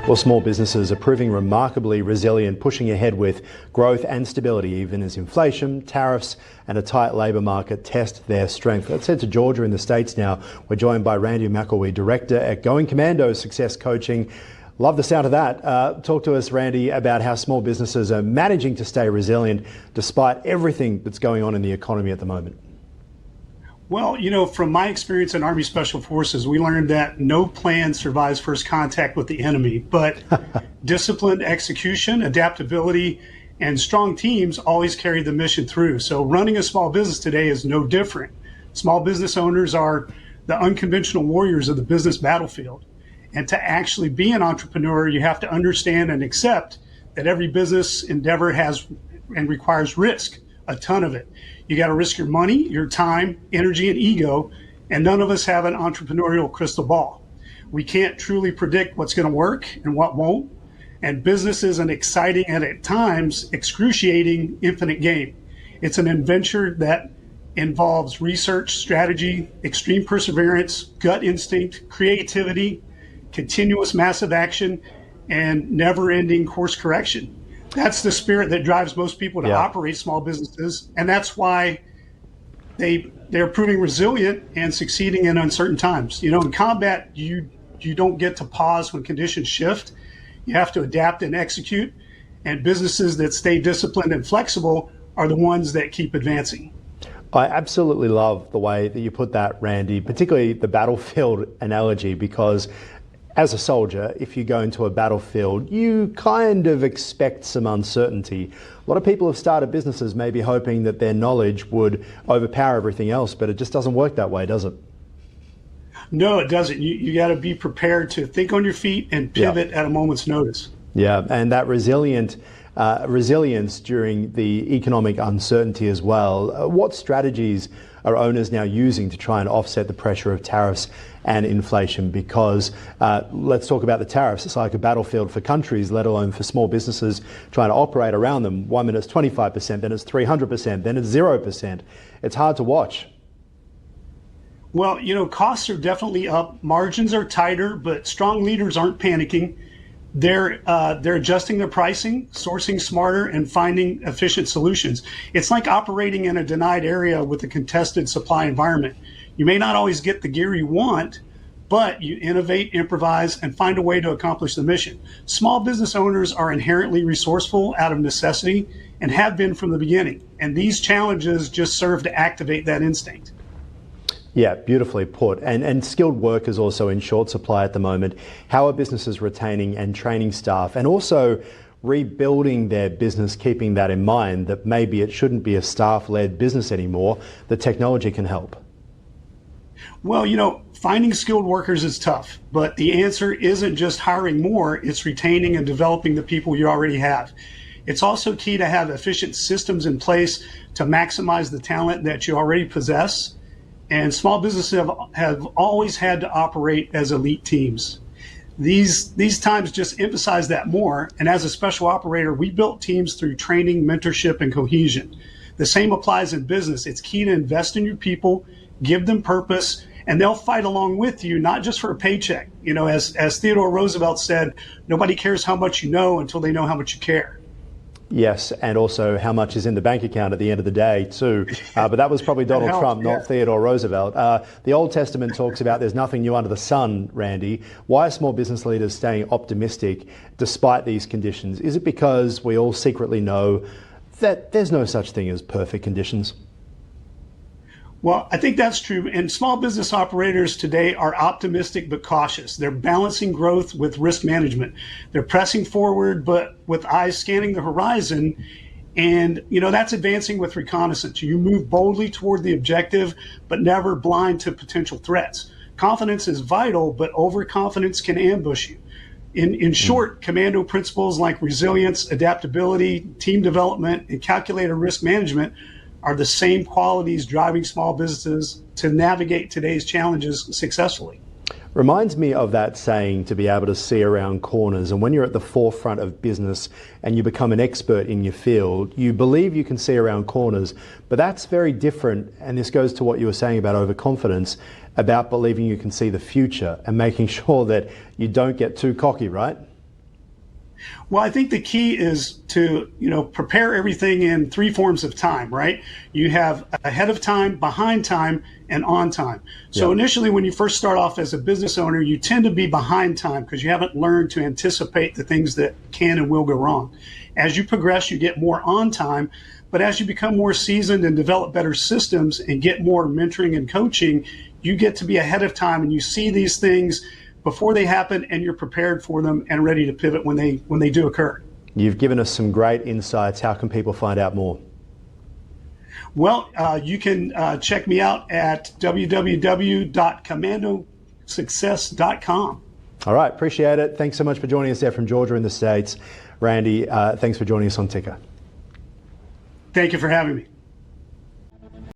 Well, small businesses are proving remarkably resilient, pushing ahead with growth and stability, even as inflation, tariffs, and a tight labour market test their strength. Let's head to Georgia in the States now. We're joined by Randy McElwee, Director at Going Commando Success Coaching. Love the sound of that. Talk to us, Randy, about how small businesses are managing to stay resilient despite everything that's going on in the economy at the moment. Well, from my experience in Army Special Forces, we learned that no plan survives first contact with the enemy, but disciplined execution, adaptability, and strong teams always carry the mission through. So running a small business today is no different. Small business owners are the unconventional warriors of the business battlefield. And to actually be an entrepreneur, you have to understand and accept that every business endeavor has and requires risk, a ton of it. You got to risk your money, your time, energy, and ego, and none of us have an entrepreneurial crystal ball. We can't truly predict what's going to work and what won't, and business is an exciting and at times excruciating infinite game. It's an adventure that involves research, strategy, extreme perseverance, gut instinct, creativity, continuous massive action, and never-ending course correction. That's the spirit that drives most people to operate small businesses, and that's why they're proving resilient and succeeding in uncertain times. In combat, you don't get to pause when conditions shift. You have to adapt and execute, and businesses that stay disciplined and flexible are the ones that keep advancing. I absolutely love the way that you put that, Randy, particularly the battlefield analogy, because as a soldier, if you go into a battlefield, you kind of expect some uncertainty. A lot of people have started businesses maybe hoping that their knowledge would overpower everything else, but it just doesn't work that way, does it? No, it doesn't. You got to be prepared to think on your feet and pivot at a moment's notice. Yeah, and that resilience during the economic uncertainty as well. What strategies are owners now using to try and offset the pressure of tariffs and inflation? Because let's talk about the tariffs. It's like a battlefield for countries, let alone for small businesses trying to operate around them. 1 minute it's 25%, then it's 300%, then it's 0%. It's hard to watch. Well, costs are definitely up. Margins are tighter, but strong leaders aren't panicking. They're adjusting their pricing, sourcing smarter, and finding efficient solutions. It's like operating in a denied area with a contested supply environment. You may not always get the gear you want, but you innovate, improvise, and find a way to accomplish the mission. Small business owners are inherently resourceful out of necessity and have been from the beginning. And these challenges just serve to activate that instinct. Yeah, beautifully put. And skilled workers also in short supply at the moment. How are businesses retaining and training staff, and also rebuilding their business, keeping that in mind that maybe it shouldn't be a staff-led business anymore? The technology can help. Well, finding skilled workers is tough, but the answer isn't just hiring more, it's retaining and developing the people you already have. It's also key to have efficient systems in place to maximize the talent that you already possess. And small businesses have always had to operate as elite teams. These times just emphasize that more. And as a special operator, we built teams through training, mentorship, and cohesion. The same applies in business. It's key to invest in your people, give them purpose, and they'll fight along with you, not just for a paycheck. As Theodore Roosevelt said, nobody cares how much you know until they know how much you care. Yes, and also how much is in the bank account at the end of the day too. But that was probably Donald Trump, not Theodore Roosevelt. The Old Testament talks about there's nothing new under the sun, Randy. Why are small business leaders staying optimistic despite these conditions? Is it because we all secretly know that there's no such thing as perfect conditions? Well, I think that's true. And small business operators today are optimistic but cautious. They're balancing growth with risk management. They're pressing forward, but with eyes scanning the horizon. And, that's advancing with reconnaissance. You move boldly toward the objective, but never blind to potential threats. Confidence is vital, but overconfidence can ambush you. In short, commando principles like resilience, adaptability, team development, and calculated risk management are the same qualities driving small businesses to navigate today's challenges successfully. Reminds me of that saying, to be able to see around corners. And when you're at the forefront of business and you become an expert in your field, you believe you can see around corners, but that's very different. And this goes to what you were saying about overconfidence, about believing you can see the future and making sure that you don't get too cocky, right? Well, I think the key is to, prepare everything in three forms of time, right? You have ahead of time, behind time, and on time. So initially, when you first start off as a business owner, you tend to be behind time because you haven't learned to anticipate the things that can and will go wrong. As you progress, you get more on time. But as you become more seasoned and develop better systems and get more mentoring and coaching, you get to be ahead of time and you see these things before they happen, and you're prepared for them and ready to pivot when they do occur. You've given us some great insights. How can people find out more? Well, you can check me out at www.commandosuccess.com. All right, appreciate it. Thanks so much for joining us there from Georgia in the States. Randy, thanks for joining us on Ticker. Thank you for having me.